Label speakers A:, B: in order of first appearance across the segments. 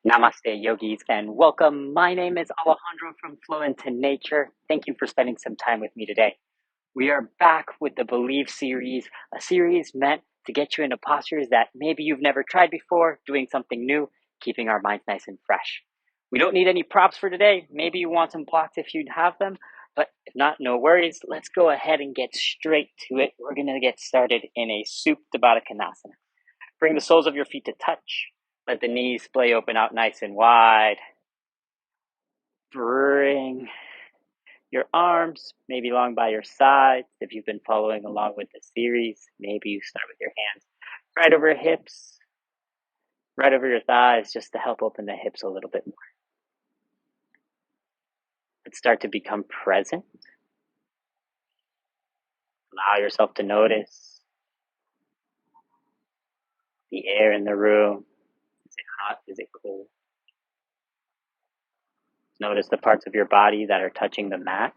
A: Namaste, yogis, and welcome. My name is Alejandro from Flow into Nature. Thank you for spending some time with me today. We are back with the Believe series, a series meant to get you into postures that maybe you've never tried before, doing something new, keeping our minds nice and fresh. We don't need any props for today. Maybe you want some blocks if you have them, but if not, no worries. Let's go ahead and get straight to it. We're going to get started in a Supta Baddha Konasana. Bring the soles of your feet to touch. Let the knees splay open out nice and wide. Bring your arms maybe along by your sides. If you've been following along with the series, maybe you start with your hands right over your hips, right over your thighs, just to help open the hips a little bit more. Let's start to become present. Allow yourself to notice the air in the room. Is it hot? Is it cold? Notice the parts of your body that are touching the mat.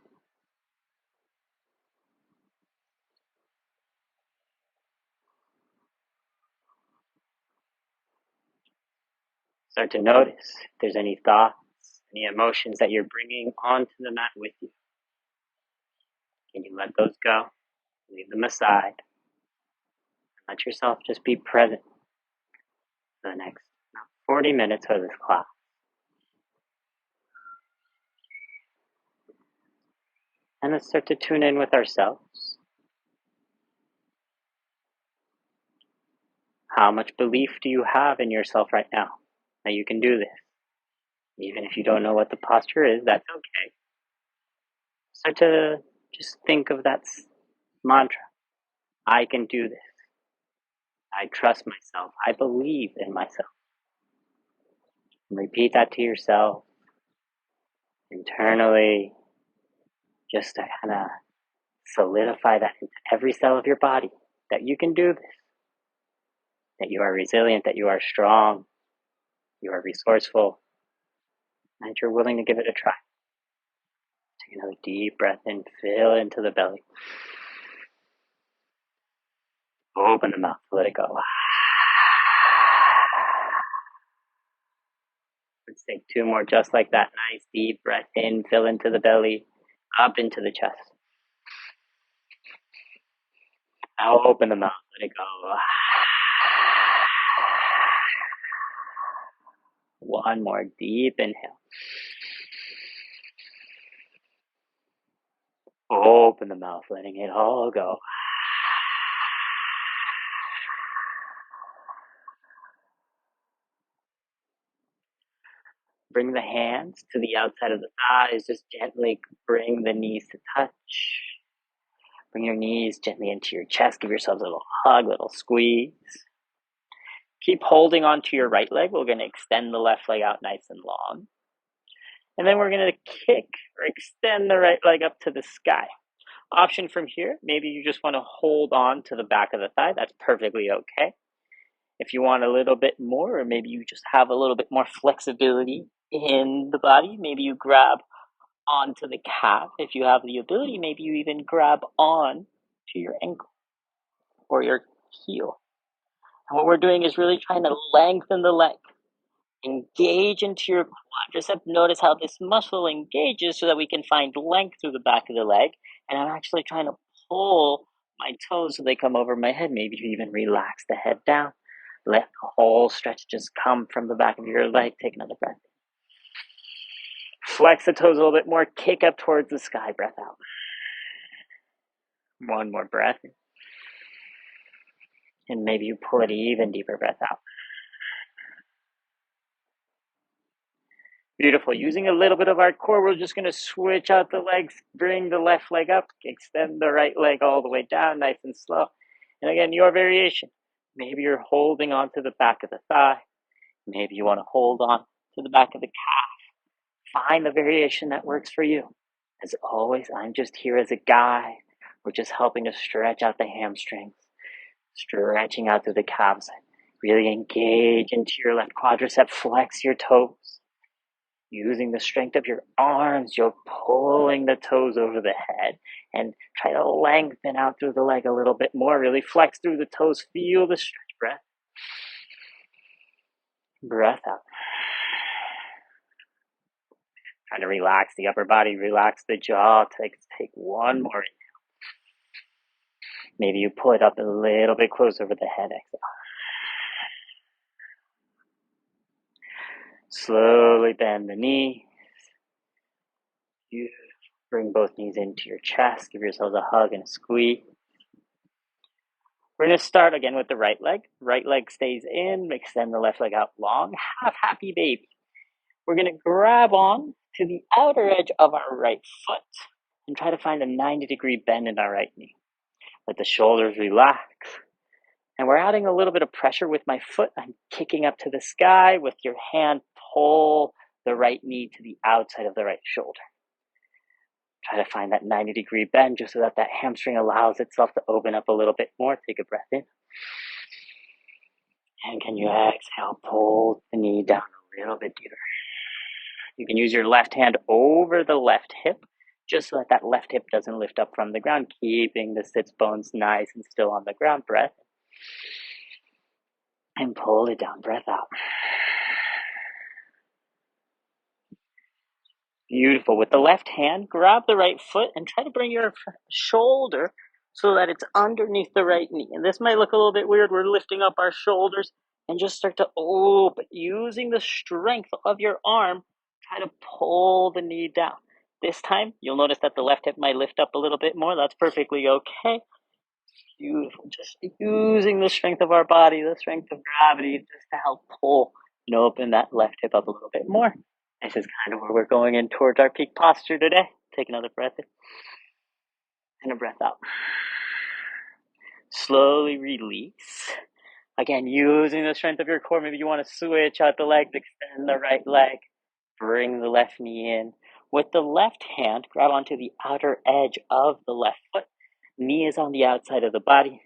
A: Start to notice if there's any thoughts, any emotions that you're bringing onto the mat with you. Can you let those go? Leave them aside. Let yourself just be present for the next 40 minutes of this class. And let's start to tune in with ourselves. How much belief do you have in yourself right now that you can do this? Even if you don't know what the posture is, that's okay. Start to just think of that mantra. I can do this. I trust myself. I believe in myself. And repeat that to yourself internally, just to kind of solidify that into every cell of your body, that you can do this, that you are resilient, that you are strong, you are resourceful, and that you're willing to give it a try. Take another deep breath in, fill into the belly. Open the mouth, let it go. Let's take two more just like that. Nice deep breath in, fill into the belly, up into the chest. Now open the mouth, let it go. One more deep inhale. Open the mouth, letting it all go. Bring the hands to the outside of the thighs. Just gently bring the knees to touch. Bring your knees gently into your chest. Give yourselves a little hug, little squeeze. Keep holding onto your right leg. We're going to extend the left leg out nice and long. And then we're going to kick or extend the right leg up to the sky. Option from here, maybe you just want to hold on to the back of the thigh. That's perfectly okay. If you want a little bit more, or maybe you just have a little bit more flexibility in the body, maybe you grab onto the calf. If you have the ability, maybe you even grab on to your ankle or your heel. And what we're doing is really trying to lengthen the leg. Engage into your quadricep. Notice how this muscle engages so that we can find length through the back of the leg. And I'm actually trying to pull my toes so they come over my head. Maybe you even relax the head down. Let the whole stretch just come from the back of your leg. Take another breath. Flex the toes a little bit more. Kick up towards the sky. Breath out. One more breath. And maybe you pull it even deeper. Breath out. Beautiful. Using a little bit of our core, we're just going to switch out the legs, bring the left leg up, extend the right leg all the way down, nice and slow. And again, your variation. Maybe you're holding on to the back of the thigh. Maybe you want to hold on to the back of the calf. Find the variation that works for you. As always, I'm just here as a guide. We're just helping to stretch out the hamstrings, stretching out through the calves. Really engage into your left quadricep, flex your toes. Using the strength of your arms, you're pulling the toes over the head and try to lengthen out through the leg a little bit more. Really flex through the toes. Feel the stretch. Breath. Breath out. Trying to relax the upper body, relax the jaw. Take one more. Maybe you pull it up a little bit closer over the head. Exhale. Slowly bend the knee. You bring both knees into your chest. Give yourselves a hug and a squeeze. We're going to start again with the right leg. Right leg stays in. Extend the left leg out long. Half happy baby. We're going to grab on to the outer edge of our right foot and try to find a 90-degree bend in our right knee. Let the shoulders relax. And we're adding a little bit of pressure with my foot. I'm kicking up to the sky. With your hand, pull the right knee to the outside of the right shoulder. Try to find that 90-degree bend just so that that hamstring allows itself to open up a little bit more. Take a breath in. And can you exhale, pull the knee down a little bit deeper. You can use your left hand over the left hip, just so that that left hip doesn't lift up from the ground, keeping the sits bones nice and still on the ground. Breath. And pull it down. Breath out. Beautiful. With the left hand, grab the right foot and try to bring your shoulder so that it's underneath the right knee. And this might look a little bit weird. We're lifting up our shoulders and just start to open. Using the strength of your arm, try to pull the knee down. This time, you'll notice that the left hip might lift up a little bit more. That's perfectly okay. Beautiful. Just using the strength of our body, the strength of gravity, just to help pull and open that left hip up a little bit more. This is kind of where we're going in towards our peak posture today. Take another breath in and a breath out. Slowly release. Again, using the strength of your core. Maybe you want to switch out the legs, extend the right leg, bring the left knee in. With the left hand, grab onto the outer edge of the left foot. Knee is on the outside of the body,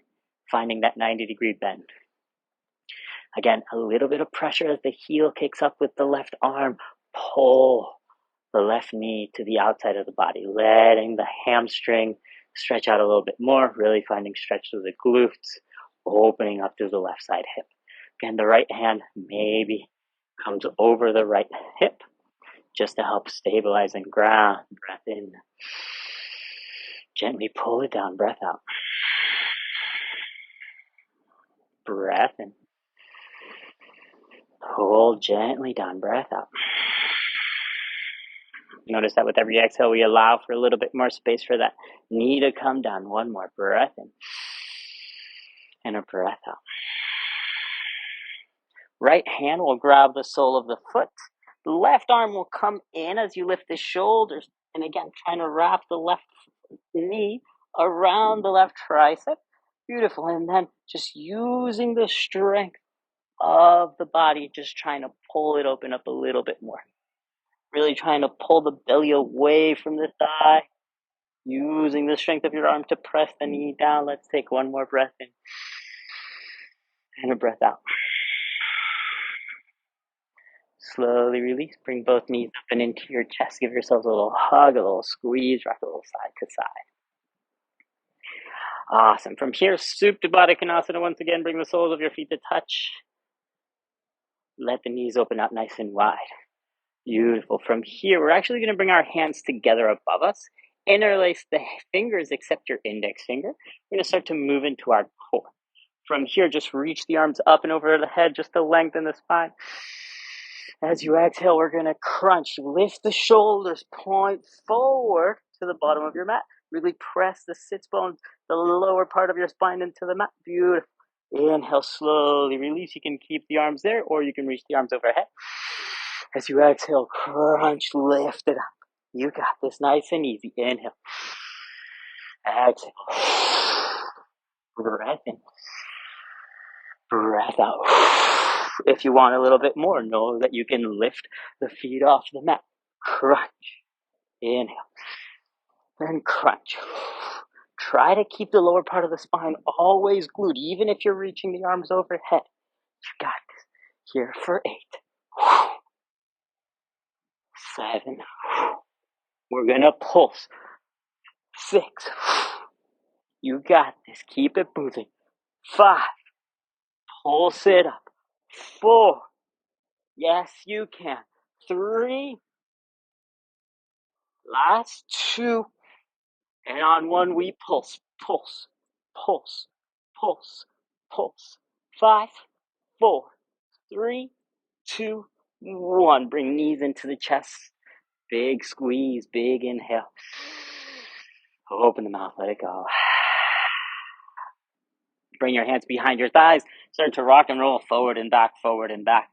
A: finding that 90-degree bend. Again, a little bit of pressure as the heel kicks up with the left arm. Pull the left knee to the outside of the body, letting the hamstring stretch out a little bit more, really finding stretch through the glutes, opening up through the left side hip. Again, the right hand maybe comes over the right hip just to help stabilize and ground. Breath in. Gently pull it down. Breath out. Breath in. Pull gently down. Breath out. Notice that with every exhale, we allow for a little bit more space for that knee to come down. One more breath in. And a breath out. Right hand will grab the sole of the foot. The left arm will come in as you lift the shoulders. And again, trying to wrap the left knee around the left tricep. Beautiful. And then just using the strength of the body, just trying to pull it open up a little bit more. Really trying to pull the belly away from the thigh. Using the strength of your arm to press the knee down. Let's take one more breath in. And a breath out. Slowly release. Bring both knees up and into your chest. Give yourselves a little hug, a little squeeze, rock a little side to side. Awesome. From here, Supta Baddha Konasana. Once again, bring the soles of your feet to touch. Let the knees open up nice and wide. Beautiful. From here, we're actually going to bring our hands together above us. Interlace the fingers except your index finger. We're going to start to move into our core. From here, just reach the arms up and over the head just to lengthen the spine. As you exhale, we're going to crunch. Lift the shoulders, point forward to the bottom of your mat. Really press the sits bones, the lower part of your spine into the mat. Beautiful. Inhale, slowly release. You can keep the arms there or you can reach the arms overhead. As you exhale, crunch, lift it up. You got this, nice and easy. Inhale. Exhale. Breath in. Breath out. If you want a little bit more, know that you can lift the feet off the mat. Crunch. Inhale. Then crunch. Try to keep the lower part of the spine always glued, even if you're reaching the arms overhead. You got this. Here for 8. 7. We're going to pulse. 6. You got this. Keep it moving. 5. Pulse it up. 4. Yes, you can. 3. Last 2. And on 1, we pulse, pulse, pulse, pulse, pulse. 5, 4, 3, 2, 1. Bring knees into the chest. Big squeeze, big inhale. Open the mouth, let it go. Bring your hands behind your thighs. Start to rock and roll forward and back, forward and back.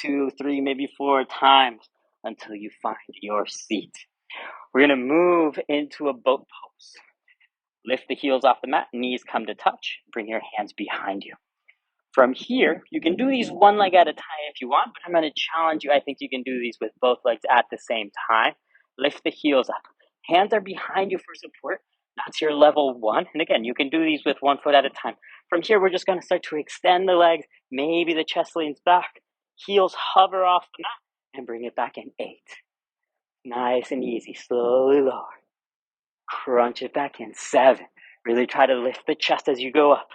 A: 2, 3, maybe 4 times until you find your seat. We're going to move into a boat pose. Lift the heels off the mat, knees come to touch. Bring your hands behind you. From here, you can do these one leg at a time if you want, but I'm going to challenge you. I think you can do these with both legs at the same time. Lift the heels up. Hands are behind you for support. That's your level 1. And again, you can do these with 1 foot at a time. From here, we're just going to start to extend the legs. Maybe the chest leans back. Heels hover off the mat and bring it back in 8. Nice and easy. Slowly lower. Crunch it back in. 7. Really try to lift the chest as you go up.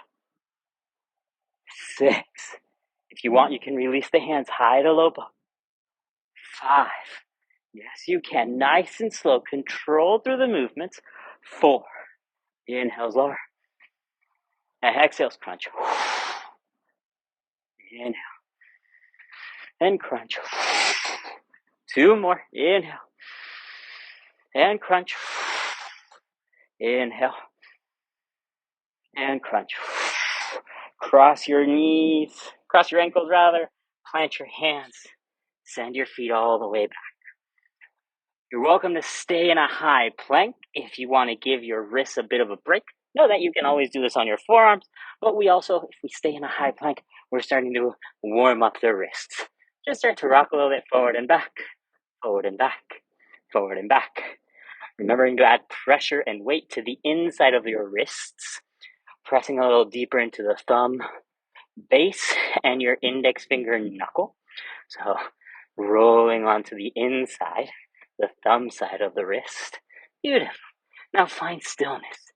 A: 6. If you want, you can release the hands high to low boat. 5. Yes, you can. Nice and slow. Control through the movements. 4. Inhales lower. And exhales, crunch. Inhale. And crunch. 2 more. Inhale. And crunch. Inhale. And crunch. Cross your knees. Cross your ankles, rather. Plant your hands. Send your feet all the way back. You're welcome to stay in a high plank if you want to give your wrists a bit of a break. Know that you can always do this on your forearms, but we also, if we stay in a high plank, we're starting to warm up the wrists. Just start to rock a little bit forward and back, forward and back, forward and back. Remembering to add pressure and weight to the inside of your wrists, pressing a little deeper into the thumb base and your index finger knuckle. So rolling onto the inside, the thumb side of the wrist. Beautiful. Now find stillness.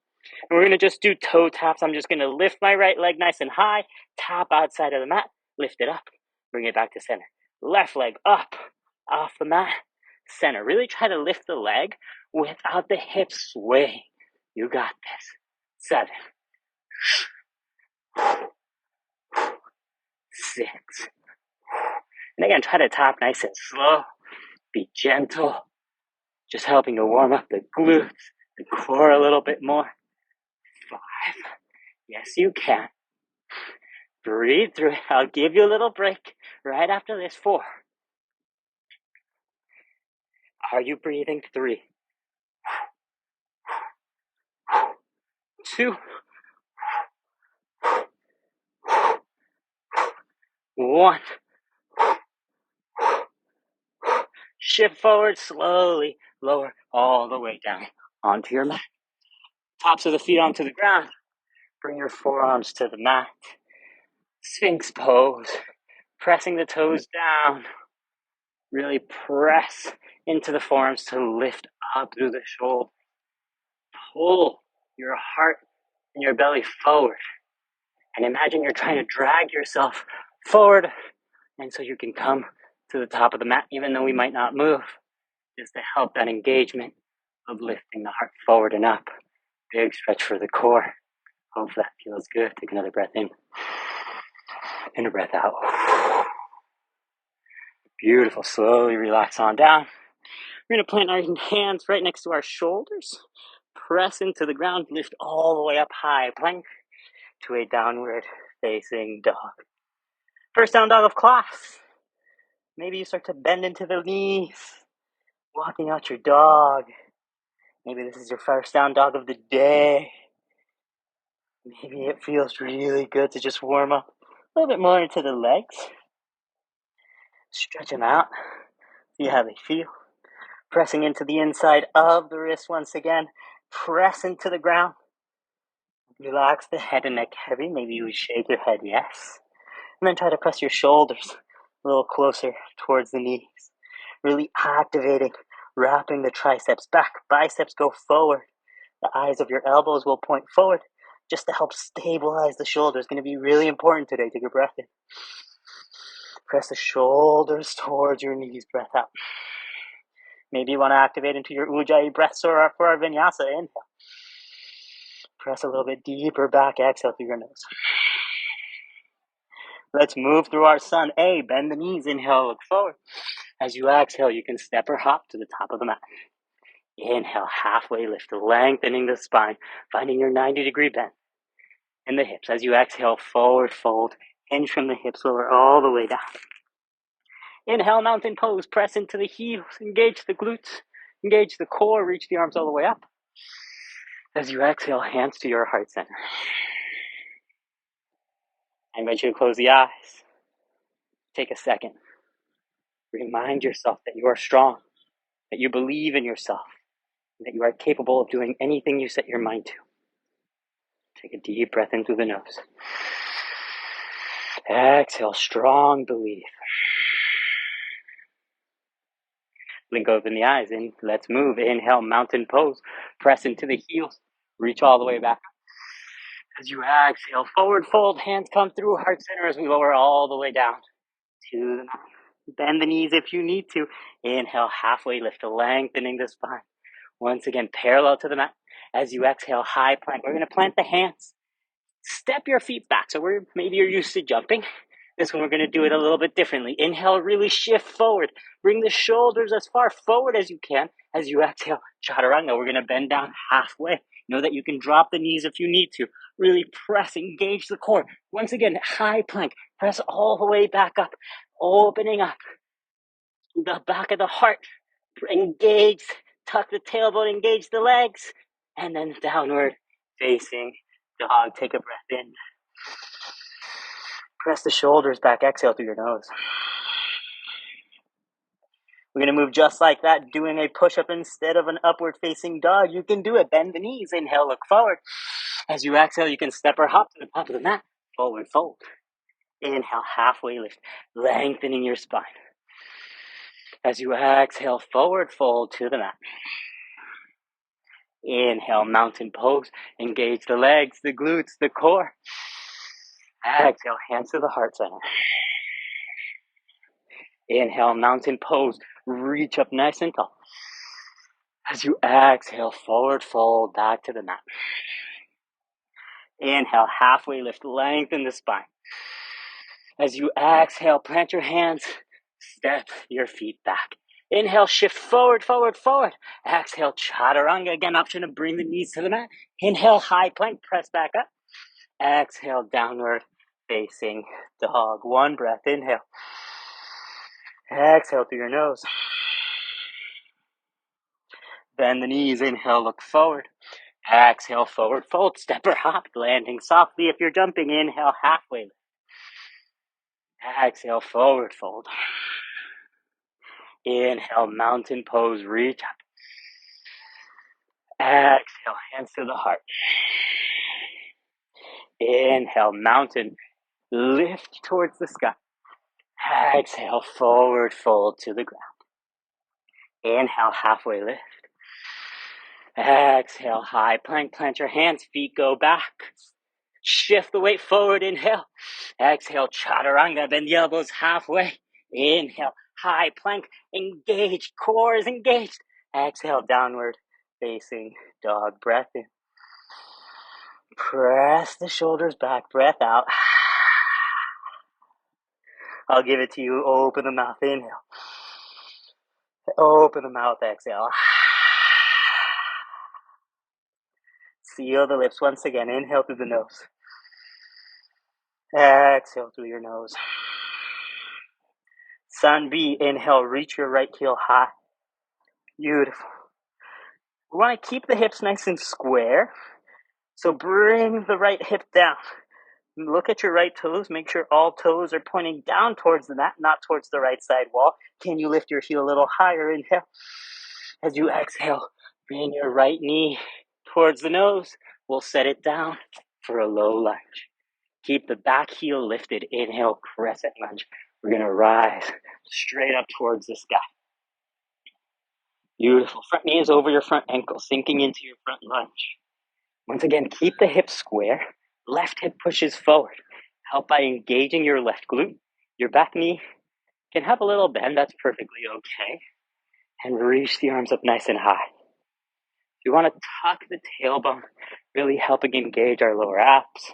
A: And we're going to just do toe taps. I'm just going to lift my right leg nice and high, tap outside of the mat, lift it up, bring it back to center. Left leg up, off the mat, center. Really try to lift the leg without the hips swaying. You got this. 7. 6. And again, try to tap nice and slow. Be gentle. Just helping to warm up the glutes, the core a little bit more. 5. Yes, you can. Breathe through it. I'll give you a little break right after this. 4. Are you breathing? 3. 2. 1. Shift forward slowly. Lower all the way down onto your mat. Tops of the feet onto the ground. Bring your forearms to the mat. Sphinx pose. Pressing the toes down. Really press into the forearms to lift up through the shoulder. Pull your heart and your belly forward. And imagine you're trying to drag yourself forward. And so you can come to the top of the mat, even though we might not move, just to help that engagement of lifting the heart forward and up. Big stretch for the core. Hope that feels good. Take another breath in and a breath out. Beautiful. Slowly relax on down. We're going to plant our hands right next to our shoulders. Press into the ground. Lift all the way up high. Plank to a downward facing dog. First down dog of class. Maybe you start to bend into the knees. Walking out your dog. Maybe this is your first down dog of the day. Maybe it feels really good to just warm up a little bit more into the legs. Stretch them out. See how they feel. Pressing into the inside of the wrist once again. Press into the ground. Relax the head and neck heavy. Maybe you would shake your head yes. And then try to press your shoulders a little closer towards the knees. Really activating, wrapping the triceps back. Biceps go forward. The eyes of your elbows will point forward just to help stabilize the shoulders. It's going to be really important today. Take a breath in. Press the shoulders towards your knees. Breath out. Maybe you want to activate into your Ujjayi breath for our Vinyasa. Inhale. Press a little bit deeper back. Exhale through your nose. Let's move through our sun. A, bend the knees. Inhale, look forward. As you exhale, you can step or hop to the top of the mat. Inhale, halfway lift, lengthening the spine, finding your 90-degree bend in the hips. As you exhale, forward fold, hinge from the hips, lower all the way down. Inhale, mountain pose, press into the heels, engage the glutes, engage the core, reach the arms all the way up. As you exhale, hands to your heart center. I invite you to close the eyes. Take a second. Remind yourself that you are strong, that you believe in yourself, and that you are capable of doing anything you set your mind to. Take a deep breath in through the nose. Exhale, strong belief. Blink open the eyes. In, let's move. Inhale, mountain pose. Press into the heels. Reach all the way back. As you exhale, forward fold. Hands come through heart center as we lower all the way down to the mat. Bend the knees if you need to. Inhale, halfway lift, lengthening the spine. Once again, parallel to the mat. As you exhale, high plank. We're going to plant the hands. Step your feet back. So maybe you're used to jumping. This one, we're going to do it a little bit differently. Inhale, really shift forward. Bring the shoulders as far forward as you can. As you exhale, chaturanga, we're going to bend down halfway. Know that you can drop the knees if you need to. Really press, engage the core. Once again, high plank. Press all the way back up. Opening up the back of the heart. Engage, tuck the tailbone, engage the legs. And then downward facing dog. Take a breath in. Press the shoulders back. Exhale through your nose. We're going to move just like that, doing a push-up instead of an upward-facing dog. You can do it. Bend the knees. Inhale, look forward. As you exhale, you can step or hop to the top of the mat. Forward fold. Inhale, halfway lift, lengthening your spine. As you exhale, forward fold to the mat. Inhale, mountain pose. Engage the legs, the glutes, the core. Exhale, hands to the heart center. Inhale, mountain pose. Reach up nice and tall. As you exhale, forward fold back to the mat. Inhale, halfway lift, lengthen the spine. As you exhale, plant your hands, step your feet back. Inhale, shift forward, forward, forward. Exhale, chaturanga. Again, option to bring the knees to the mat. Inhale, high plank, press back up. Exhale, downward facing dog. One breath, inhale. Exhale through your nose. Bend the knees, inhale, look forward. Exhale, forward fold, step or hop, landing softly if you're jumping. Inhale, halfway lift. Exhale, forward fold. Inhale, mountain pose, reach up. Exhale, hands to the heart. Inhale, mountain, lift towards the sky. Exhale, forward fold to the ground. Inhale, halfway lift. Exhale, high plank, plant your hands, feet go back. Shift the weight forward, inhale. Exhale, chaturanga, bend the elbows halfway. Inhale, high plank, engage, core is engaged. Exhale, downward facing dog, breath in. Press the shoulders back, breath out. I'll give it to you. Open the mouth, inhale. Open the mouth, exhale. Seal the lips once again. Inhale through the nose. Exhale through your nose. Sun B, inhale, reach your right heel high. Beautiful. We want to keep the hips nice and square. So bring the right hip down. Look at your right toes. Make sure all toes are pointing down towards the mat, not towards the right side wall. Can you lift your heel a little higher? Inhale. As you exhale, bring your right knee towards the nose. We'll set it down for a low lunge. Keep the back heel lifted. Inhale, crescent lunge. We're going to rise straight up towards the sky. Beautiful. Front knee is over your front ankle, sinking into your front lunge. Once again, keep the hips square. Left hip pushes forward. Help by engaging your left glute. Your back knee can have a little bend. That's perfectly okay. And reach the arms up nice and high. You want to tuck the tailbone, really helping engage our lower abs.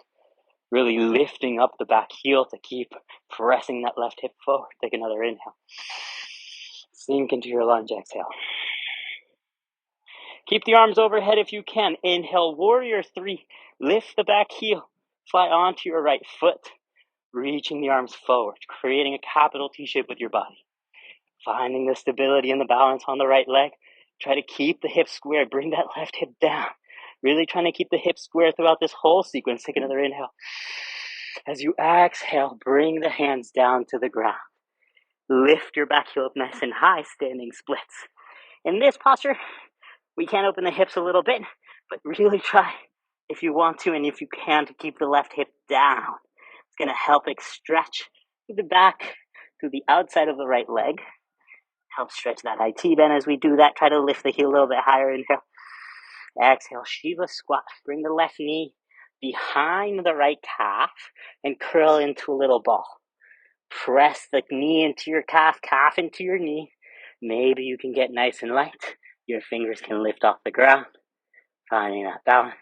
A: Really lifting up the back heel to keep pressing that left hip forward. Take another inhale. Sink into your lunge, exhale. Keep the arms overhead if you can. Inhale, warrior 3. Lift the back heel. Fly onto your right foot. Reaching the arms forward, creating a capital T shape with your body. Finding the stability and the balance on the right leg. Try to keep the hips square. Bring that left hip down. Really trying to keep the hips square throughout this whole sequence. Take another inhale. As you exhale, bring the hands down to the ground. Lift your back heel up nice and high, standing splits. In this posture, we can open the hips a little bit, but really try, if you want to and if you can, to keep the left hip down. It's going to help stretch the back to the outside of the right leg. Help stretch that IT bend as we do that. Try to lift the heel a little bit higher. Inhale. Exhale, Shiva squat. Bring the left knee behind the right calf and curl into a little ball. Press the knee into your calf, calf into your knee. Maybe you can get nice and light. Your fingers can lift off the ground. Finding that balance.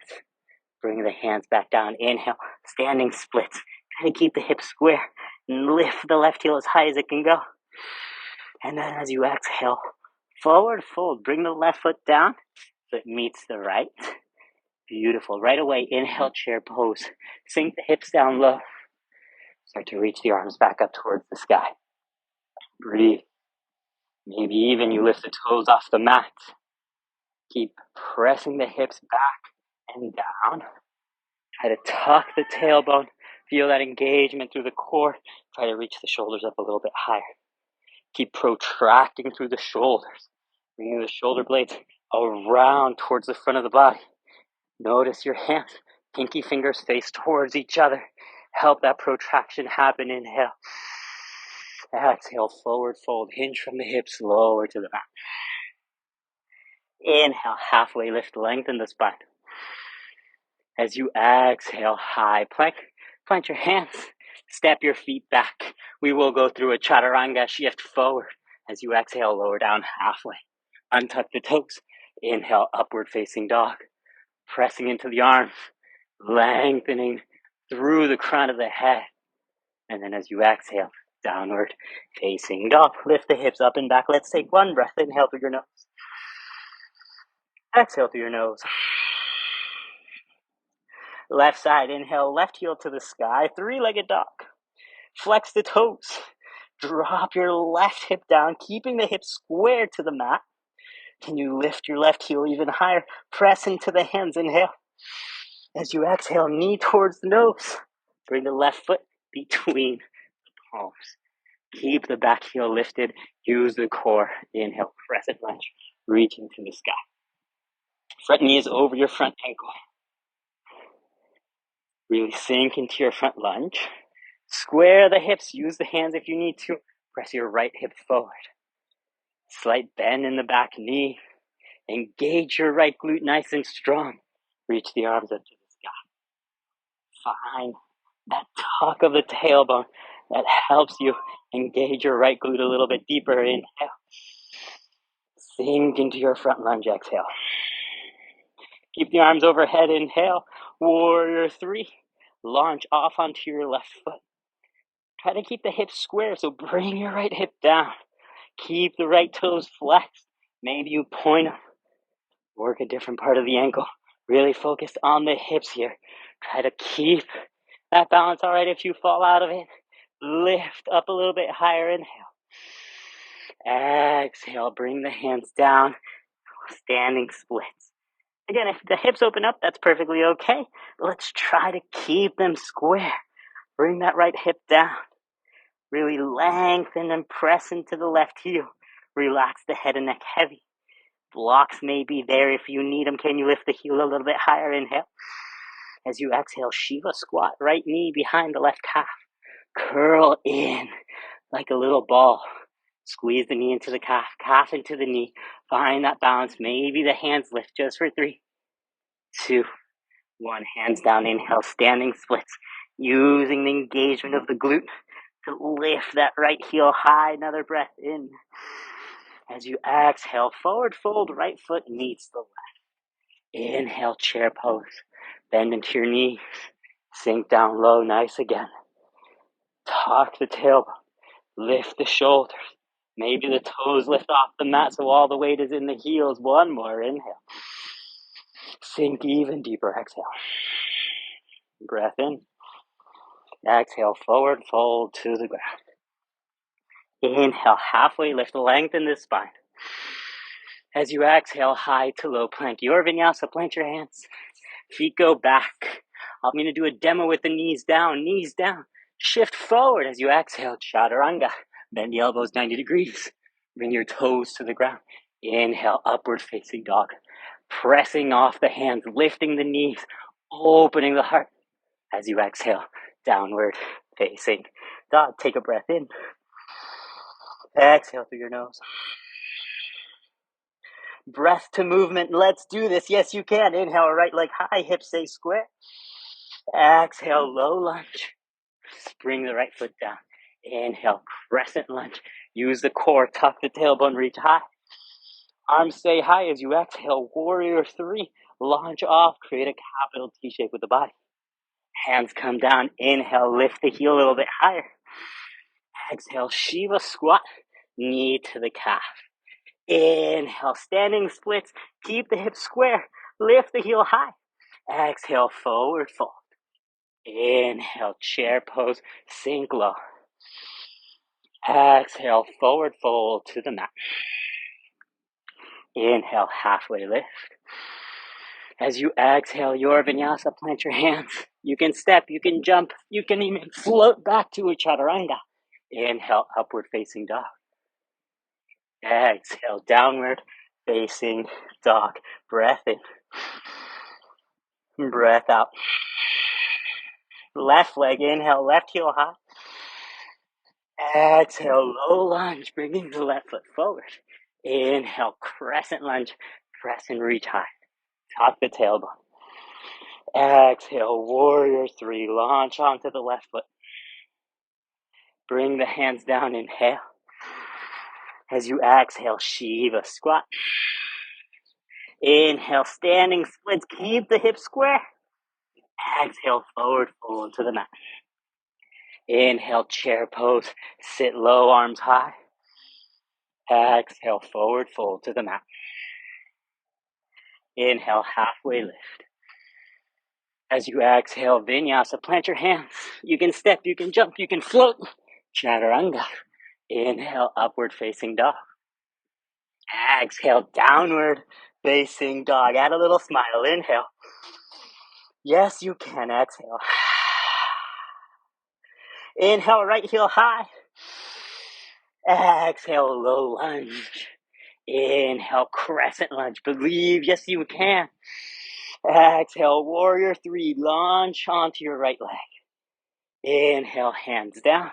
A: Bring the hands back down. Inhale, standing splits. Try to keep the hips square. And lift the left heel as high as it can go. And then as you exhale, forward fold. Bring the left foot down so it meets the right. Beautiful. Right away, inhale, chair pose. Sink the hips down low. Start to reach the arms back up towards the sky. Breathe. Maybe even you lift the toes off the mat. Keep pressing the hips back and down. Try to tuck the tailbone. Feel that engagement through the core. Try to reach the shoulders up a little bit higher. Keep protracting through the shoulders. Bringing the shoulder blades around towards the front of the body. Notice your hands. Pinky fingers face towards each other. Help that protraction happen. Inhale. Exhale, forward fold. Hinge from the hips, lower to the mat. Inhale, halfway lift, lengthen the spine. As you exhale, high plank. Plant your hands. Step your feet back. We will go through a chaturanga shift forward. As you exhale, lower down halfway. Untuck the toes. Inhale, upward facing dog. Pressing into the arms. Lengthening through the crown of the head. And then as you exhale, downward facing dog. Lift the hips up and back. Let's take one breath. Inhale through your nose. Exhale through your nose. Left side, inhale, left heel to the sky. Three-legged dog. Flex the toes. Drop your left hip down, keeping the hips square to the mat. Can you lift your left heel even higher? Press into the hands. Inhale. As you exhale, knee towards the nose. Bring the left foot between the palms. Keep the back heel lifted. Use the core. Inhale, crescent lunge. Reaching to the sky. Front knee is over your front ankle. Really sink into your front lunge. Square the hips. Use the hands if you need to. Press your right hip forward. Slight bend in the back knee. Engage your right glute nice and strong. Reach the arms up to the sky. Find that tuck of the tailbone that helps you engage your right glute a little bit deeper. Inhale. Sink into your front lunge. Exhale. Keep the arms overhead. Inhale. Warrior 3. Launch off onto your left foot. Try to keep the hips square, so bring your right hip down. Keep the right toes flexed. Maybe you point them. Work a different part of the ankle. Really focus on the hips here. Try to keep that balance. All right, if you fall out of it, lift up a little bit higher. Inhale. Exhale. Bring the hands down. Standing splits. Again, if the hips open up, that's perfectly okay. But let's try to keep them square. Bring that right hip down. Really lengthen and press into the left heel. Relax the head and neck heavy. Blocks may be there if you need them. Can you lift the heel a little bit higher? Inhale. As you exhale, Shiva squat. Right knee behind the left calf. Curl in like a little ball. Squeeze the knee into the calf. Calf into the knee. Find that balance. Maybe the hands lift just for 3, 2, 1. Hands down. Inhale. Standing splits. Using the engagement of the glute to lift that right heel high. Another breath in. As you exhale, forward fold, right foot meets the left. Inhale, chair pose. Bend into your knees. Sink down low, nice again. Tuck the tailbone. Lift the shoulders. Maybe the toes lift off the mat so all the weight is in the heels. One more, inhale. Sink even deeper, exhale. Breath in. Exhale, forward fold to the ground. Inhale, halfway lift, lengthen the spine. As you exhale, high to low plank. Your vinyasa, plant your hands. Feet go back. I'm going to do a demo with the knees down, knees down. Shift forward as you exhale, chaturanga. Bend the elbows 90 degrees. Bring your toes to the ground. Inhale, upward facing dog. Pressing off the hands, lifting the knees, opening the heart. As you exhale, downward facing dog. Take a breath in. Exhale through your nose. Breath to movement. Let's do this. Yes, you can. Inhale, right leg high, hips stay square. Exhale, low lunge. Bring the right foot down. Inhale, crescent lunge. Use the core, tuck the tailbone, reach high. Arms stay high as you exhale, warrior three. Launch off, create a capital T shape with the body. Hands come down. Inhale, lift the heel a little bit higher. Exhale, Shiva squat, knee to the calf. Inhale, standing splits. Keep the hips square. Lift the heel high. Exhale, forward fold. Inhale, chair pose, sink low. Exhale, forward fold to the mat. Inhale, halfway lift. As you exhale your vinyasa, plant your hands. You can step, you can jump, you can even float back to a chaturanga. Inhale, upward facing dog. Exhale, downward facing dog. Breath in. Breath out. Left leg, inhale, left heel high. Exhale, low lunge, bringing the left foot forward. Inhale, crescent lunge, press and reach high. Tuck the tailbone. Exhale, warrior three, launch onto the left foot. Bring the hands down, inhale. As you exhale, Shiva squat. Inhale, standing splits, keep the hips square. Exhale, forward fold to the mat. Inhale, chair pose, sit low, arms high. Exhale, forward fold to the mat. Inhale, halfway lift. As you exhale, vinyasa, plant your hands. You can step, you can jump, you can float. Chaturanga. Inhale, upward facing dog. Exhale, downward facing dog. Add a little smile. Inhale. Yes, you can. Exhale. Inhale, right heel high. Exhale, low lunge. Inhale, crescent lunge. Believe, yes, you can. Exhale, warrior three. Launch onto your right leg. Inhale, hands down.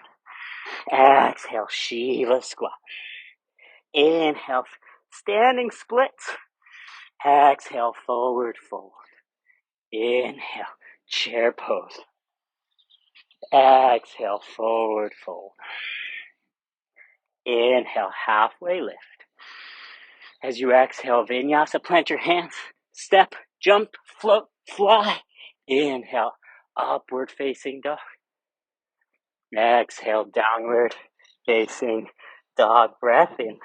A: Exhale, Shiva squat. Inhale, standing splits. Exhale, forward fold. Inhale, chair pose. Exhale, forward fold. Inhale, halfway lift. As you exhale, vinyasa, plant your hands. Step, jump, float, fly. Inhale, upward facing dog. Exhale, downward facing dog. Breath in.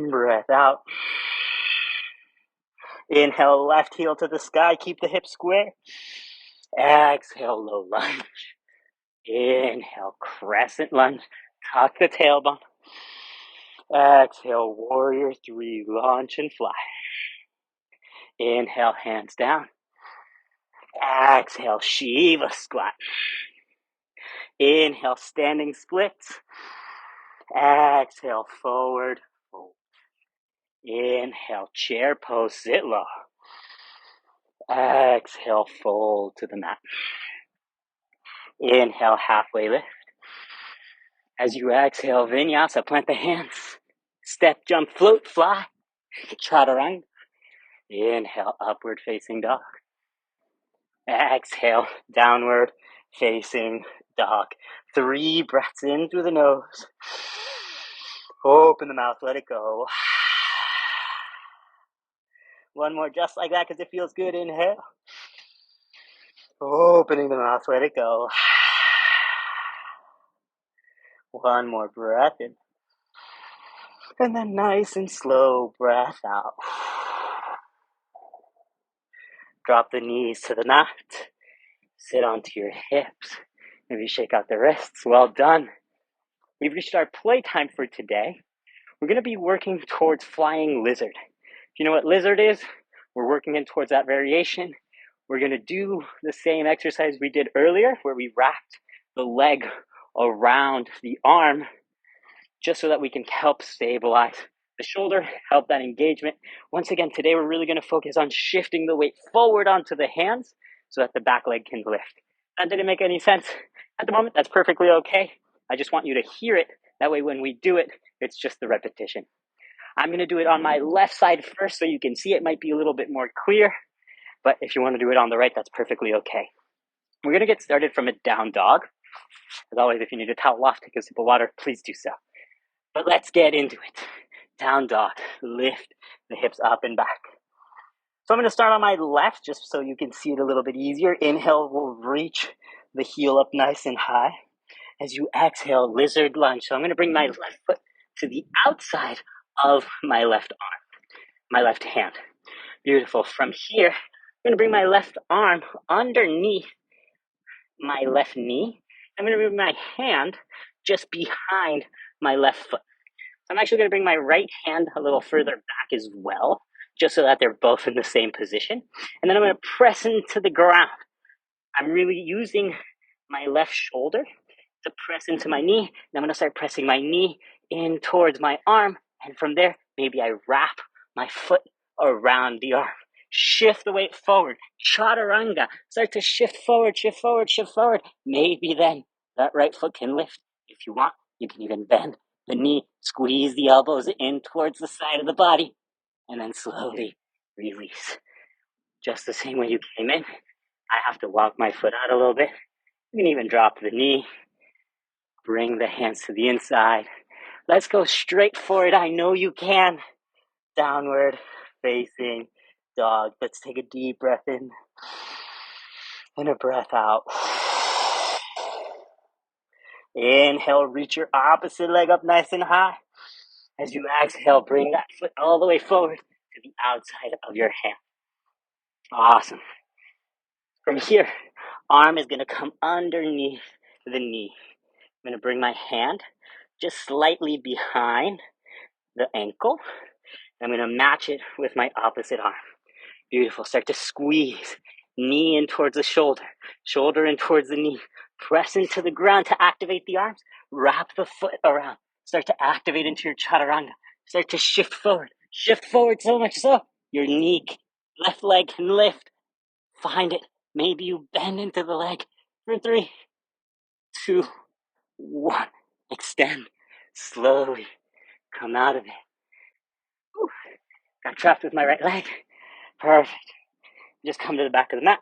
A: Breath out. Inhale, left heel to the sky. Keep the hips square. Exhale, low lunge. Inhale, crescent lunge. Tuck the tailbone. Exhale, warrior three. Launch and fly. Inhale, hands down. Exhale, Shiva squat. Inhale, standing splits. Exhale, forward fold. Inhale, chair pose, sit low. Exhale, fold to the mat. Inhale, halfway lift. As you exhale, vinyasa, plant the hands. Step, jump, float, fly. Chaturanga. Inhale, upward facing dog. Exhale, downward facing dog. 3 breaths in through the nose. Open the mouth, let it go. One more just like that because it feels good. Inhale. Opening the mouth, let it go. One more breath in. And then nice and slow breath out. Drop the knees to the mat. Sit onto your hips. Maybe shake out the wrists. Well done. We've reached our playtime for today. We're going to be working towards flying lizard. If you know what lizard is, we're working in towards that variation. We're going to do the same exercise we did earlier, where we wrapped the leg around the arm, just so that we can help stabilize the shoulder, help that engagement. Once again, today we're really going to focus on shifting the weight forward onto the hands so that the back leg can lift. That didn't make any sense at the moment. That's perfectly okay. I just want you to hear it. That way when we do it, it's just the repetition. I'm going to do it on my left side first so you can see it might be a little bit more clear. But if you want to do it on the right, that's perfectly okay. We're going to get started from a down dog. As always, if you need a towel off, take a sip of water, please do so. But let's get into it. Down dog. Lift the hips up and back. So I'm going to start on my left just so you can see it a little bit easier. Inhale, we'll reach the heel up nice and high. As you exhale, lizard lunge. So I'm going to bring my left foot to the outside of my left arm, my left hand. Beautiful. From here, I'm going to bring my left arm underneath my left knee. I'm going to bring my hand just behind my left foot. I'm actually going to bring my right hand a little further back as well, just so that they're both in the same position. And then I'm going to press into the ground. I'm really using my left shoulder to press into my knee. And I'm going to start pressing my knee in towards my arm. And from there, maybe I wrap my foot around the arm. Shift the weight forward. Chaturanga. Start to shift forward, shift forward, shift forward. Maybe then that right foot can lift. If you want, you can even bend the knee, squeeze the elbows in towards the side of the body, and then slowly release. Just the same way you came in. I have to walk my foot out a little bit. You can even drop the knee. Bring the hands to the inside. Let's go straight for it. I know you can. Downward facing dog. Let's take a deep breath in and a breath out. Inhale, reach your opposite leg up nice and high. As you exhale, bring that foot all the way forward to the outside of your hand. Awesome. From here, arm is going to come underneath the knee. I'm going to bring my hand just slightly behind the ankle. I'm going to match it with my opposite arm. Beautiful. Start to squeeze. Knee in towards the shoulder. Shoulder in towards the knee. Press into the ground to activate the arms. Wrap the foot around. Start to activate into your chaturanga. Start to shift forward. Shift forward so much so your knee, left leg can lift. Find it. Maybe you bend into the leg. For 3, 2, 1. Extend. Slowly come out of it. Whew. Got trapped with my right leg. Perfect. Just come to the back of the mat.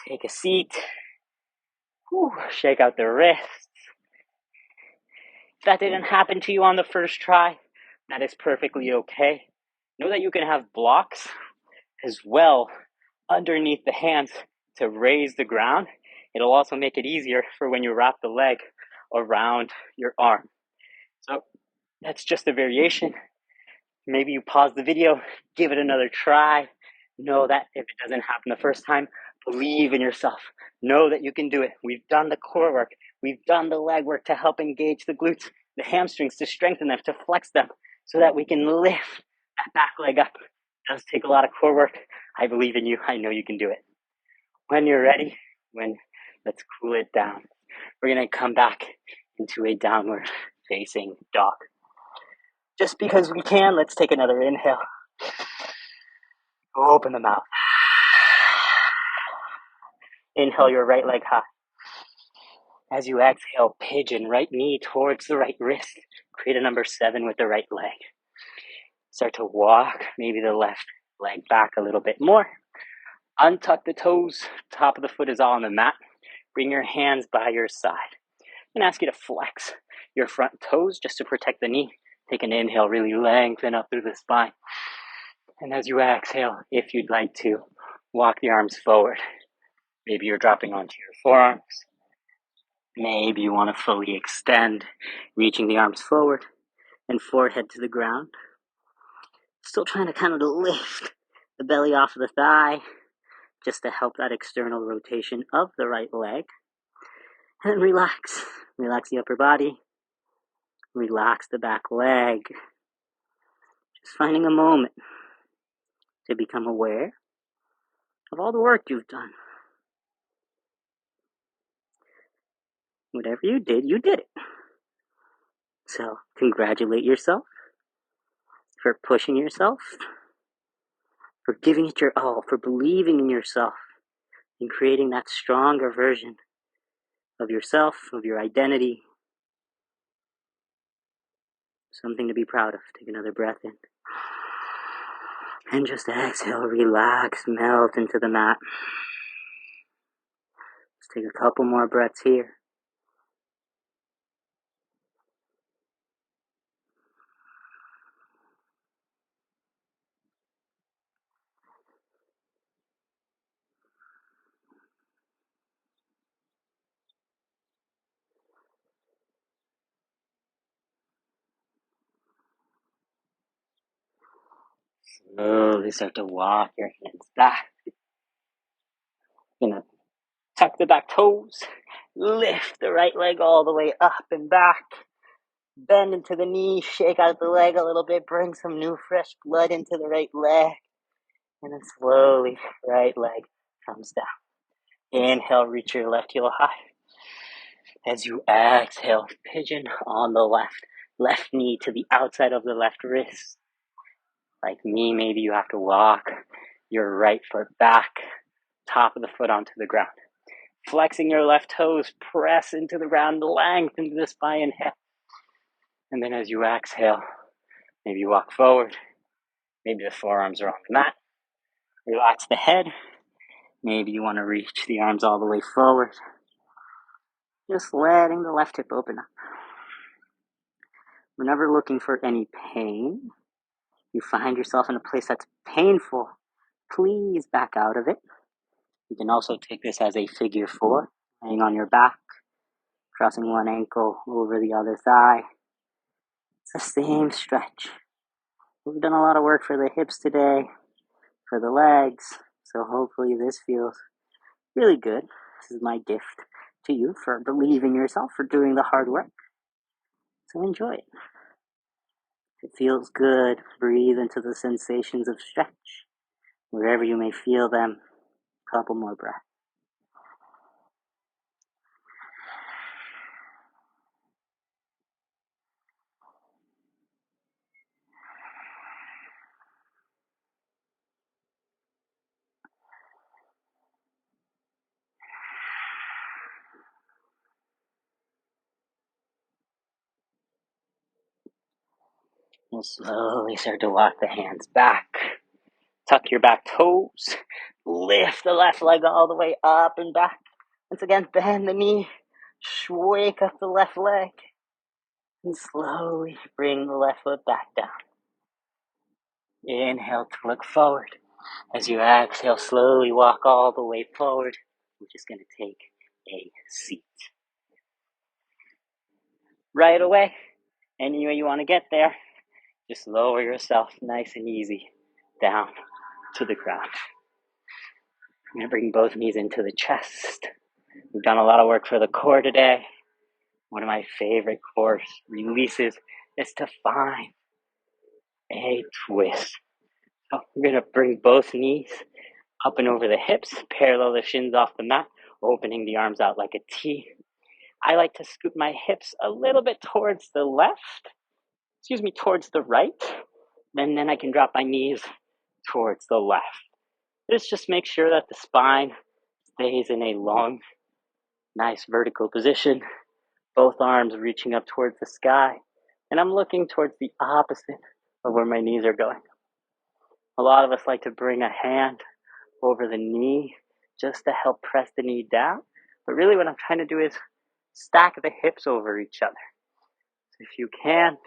A: Take a seat. Whew. Shake out the wrists. If that didn't happen to you on the first try, that is perfectly okay. Know that you can have blocks as well underneath the hands to raise the ground. It'll also make it easier for when you wrap the leg around your arm. So that's just a variation. Maybe you pause the video, give it another try. Know that if it doesn't happen the first time, believe in yourself. Know that you can do it. We've done the core work. We've done the leg work to help engage the glutes, the hamstrings, to strengthen them, to flex them, so that we can lift that back leg up. It does take a lot of core work. I believe in you. I know you can do it. When you're ready, let's cool it down. We're going to come back into a downward facing dog. Just because we can, let's take another inhale. Open the mouth. Inhale your right leg high. As you exhale, pigeon, right knee towards the right wrist. Create a number 7 with the right leg. Start to walk, maybe the left leg back a little bit more. Untuck the toes. Top of the foot is all on the mat. Bring your hands by your side. I'm going to ask you to flex your front toes just to protect the knee. Take an inhale, really lengthen up through the spine. And as you exhale, if you'd like to, walk the arms forward. Maybe you're dropping onto your forearms. Maybe you want to fully extend, reaching the arms forward and forehead to the ground. Still trying to kind of lift the belly off of the thigh, just to help that external rotation of the right leg. And relax. Relax the upper body. Relax the back leg. Just finding a moment to become aware of all the work you've done. Whatever you did it. So congratulate yourself for pushing yourself, for giving it your all, for believing in yourself, and creating that stronger version of yourself, of your identity. Something to be proud of. Take another breath in. And just exhale, relax, melt into the mat. Let's take a couple more breaths here. Slowly start to walk your hands back. You're gonna tuck the back toes, lift the right leg all the way up and back, bend into the knee, shake out the leg a little bit, bring some new fresh blood into the right leg, and then slowly right leg comes down. Inhale, reach your left heel high. As you exhale, pigeon on the left knee to the outside of the left wrist. Like me, maybe you have to walk your right foot back, top of the foot onto the ground. Flexing your left toes, press into the ground, lengthen the spine, inhale. And then as you exhale, maybe you walk forward. Maybe the forearms are on the mat. Relax the head. Maybe you want to reach the arms all the way forward. Just letting the left hip open up. We're never looking for any pain. You find yourself in a place that's painful, please back out of it. You can also take this as a figure 4, laying on your back, crossing one ankle over the other thigh. It's the same stretch. We've done a lot of work for the hips today, for the legs, so hopefully this feels really good. This is my gift to you for believing in yourself, for doing the hard work. So enjoy it. If it feels good, breathe into the sensations of stretch, wherever you may feel them. Couple more breaths. We'll slowly start to walk the hands back. Tuck your back toes. Lift the left leg all the way up and back. Once again, bend the knee. Wake up the left leg. And slowly bring the left foot back down. Inhale to look forward. As you exhale, slowly walk all the way forward. We're just going to take a seat. Right away, any way you want to get there, just lower yourself nice and easy down to the ground. I'm going to bring both knees into the chest. We've done a lot of work for the core today. One of my favorite core releases is to find a twist. So we're going to bring both knees up and over the hips, parallel the shins off the mat, opening the arms out like a T. I like to scoot my hips a little bit towards the right, and then I can drop my knees towards the left. This just makes sure that the spine stays in a long, nice vertical position, both arms reaching up towards the sky, and I'm looking towards the opposite of where my knees are going. A lot of us like to bring a hand over the knee just to help press the knee down, but really what I'm trying to do is stack the hips over each other. So if you can,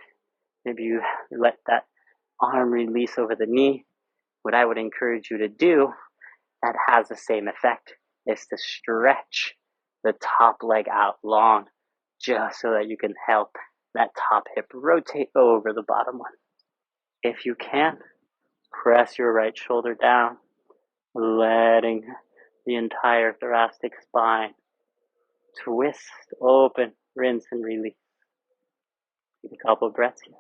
A: maybe you let that arm release over the knee. What I would encourage you to do that has the same effect is to stretch the top leg out long, just so that you can help that top hip rotate over the bottom one. If you can, press your right shoulder down, letting the entire thoracic spine twist open, rinse and release. Take a couple of breaths here.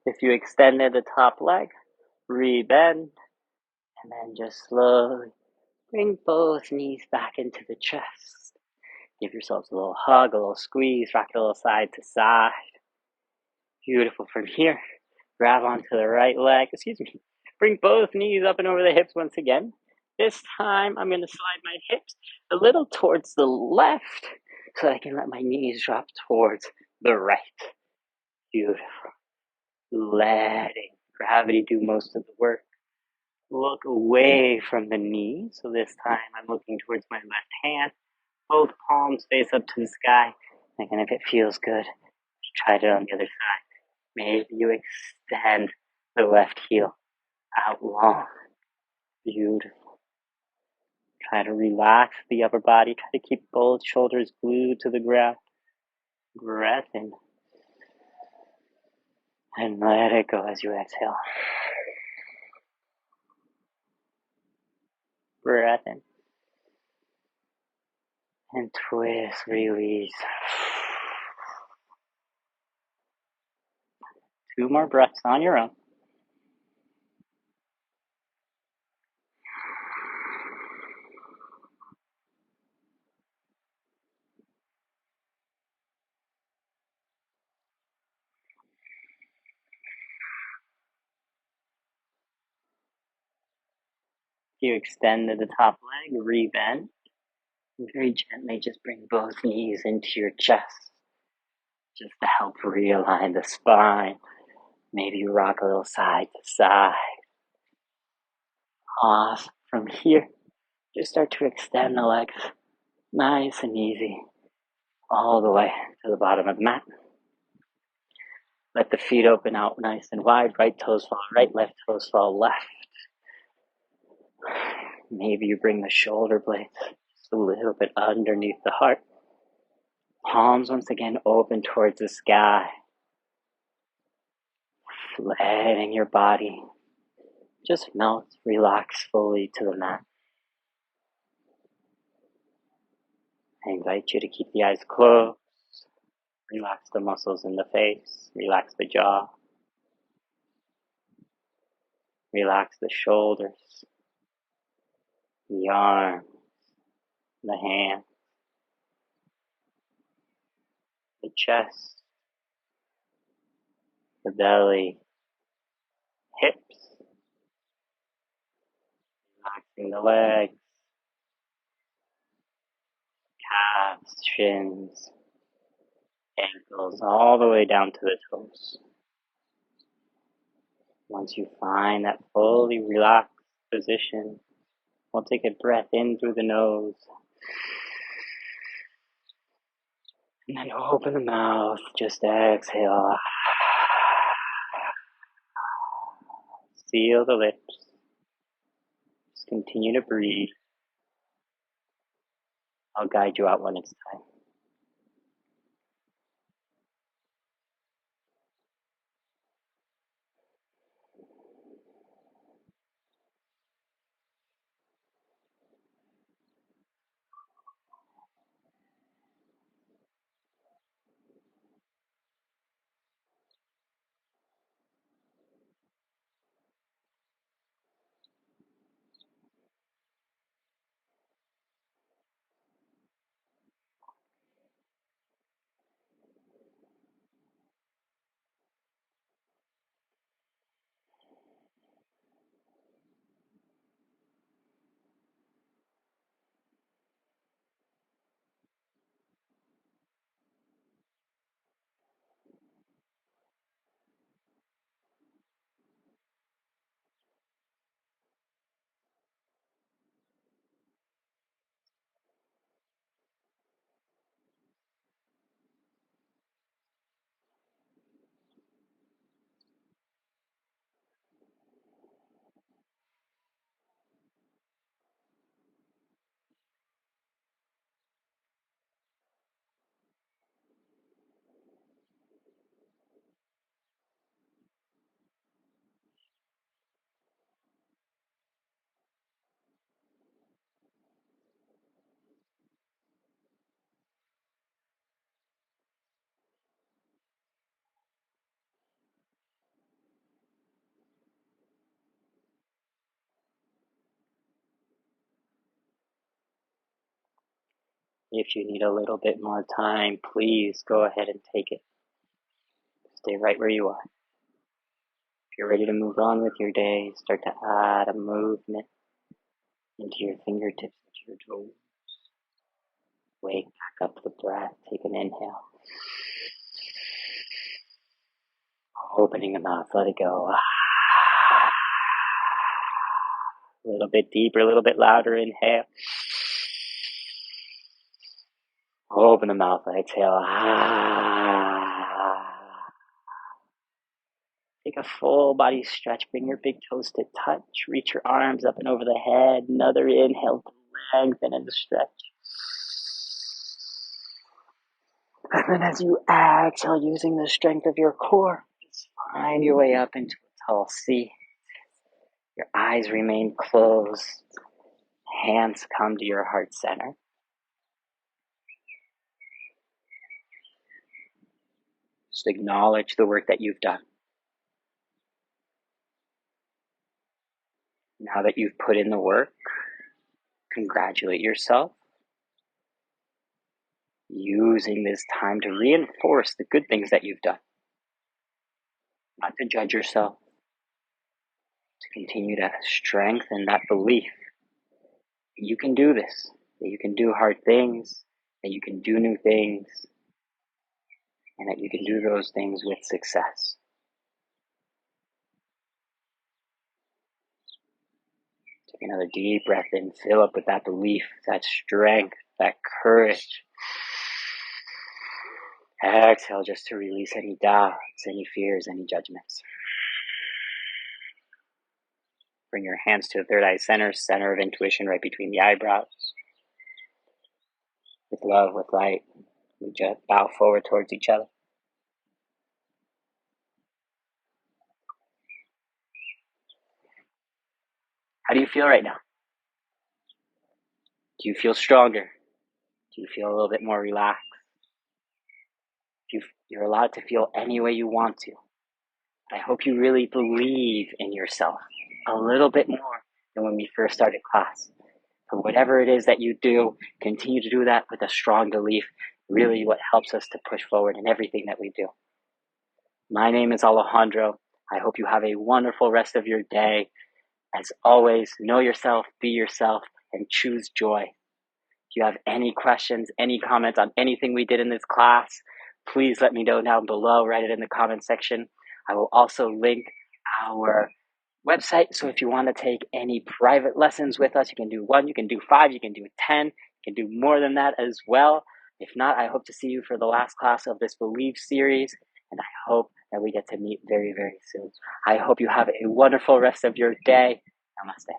A: If you extended the top leg, rebend, and then just slowly bring both knees back into the chest. Give yourselves a little hug, a little squeeze, rock it a little side to side. Beautiful. From here, grab onto the right leg, bring both knees up and over the hips once again. This time, I'm going to slide my hips a little towards the left so I can let my knees drop towards the right. Beautiful. Letting gravity do most of the work. Look away from the knee. So this time, I'm looking towards my left hand. Both palms face up to the sky. And if it feels good, try it on the other side. Maybe you extend the left heel out long. Beautiful. Try to relax the upper body. Try to keep both shoulders glued to the ground. Breath in. And let it go as you exhale. Breath in. And twist, release. 2 more breaths on your own. You extended the top leg, rebend. And very gently just bring both knees into your chest, just to help realign the spine. Maybe rock a little side to side. Awesome. From here, just start to extend the legs nice and easy all the way to the bottom of the mat. Let the feet open out nice and wide. Right toes fall right, left toes fall left. Maybe you bring the shoulder blades just a little bit underneath the heart. Palms once again open towards the sky. Letting your body just melt, relax fully to the mat. I invite you to keep the eyes closed. Relax the muscles in the face. Relax the jaw. Relax the shoulders, the arms, the hands, the chest, the belly, hips. Relaxing the legs, calves, shins, ankles, all the way down to the toes. Once you find that fully relaxed position, we'll take a breath in through the nose. And then open the mouth, just exhale. Seal the lips. Just continue to breathe. I'll guide you out when it's time. If you need a little bit more time, please go ahead and take it. Stay right where you are. If you're ready to move on with your day, start to add a movement into your fingertips, into your toes. Wake back up the breath. Take an inhale. Opening the mouth, let it go. A little bit deeper, a little bit louder. Inhale. Open the mouth, exhale. Take a full body stretch. Bring your big toes to touch. Reach your arms up and over the head. Another inhale to lengthen and stretch. And then as you exhale, using the strength of your core, just find your way up into a tall seat. Your eyes remain closed. Hands come to your heart center. Just acknowledge the work that you've done. Now that you've put in the work, congratulate yourself. Using this time to reinforce the good things that you've done. Not to judge yourself. To continue to strengthen that belief that you can do this, that you can do hard things, that you can do new things, and that you can do those things with success. Take another deep breath in, fill up with that belief, that strength, that courage. Exhale just to release any doubts, any fears, any judgments. Bring your hands to the third eye center, center of intuition right between the eyebrows. With love, with light, we just bow forward towards each other. How do you feel right now? Do you feel stronger? Do you feel a little bit more relaxed? You're allowed to feel any way you want to. I hope you really believe in yourself a little bit more than when we first started class. For whatever it is that you do, continue to do that with a strong belief, really what helps us to push forward in everything that we do. My name is Alejandro. I hope you have a wonderful rest of your day. As always, know yourself, be yourself, and choose joy. If you have any questions, any comments on anything we did in this class, please let me know down below. Write it in the comment section. I will also link our website. So if you want to take any private lessons with us, you can do 1, you can do 5, you can do 10, you can do more than that as well. If not, I hope to see you for the last class of this Believe series. And I hope that we get to meet very, very soon. I hope you have a wonderful rest of your day. Namaste.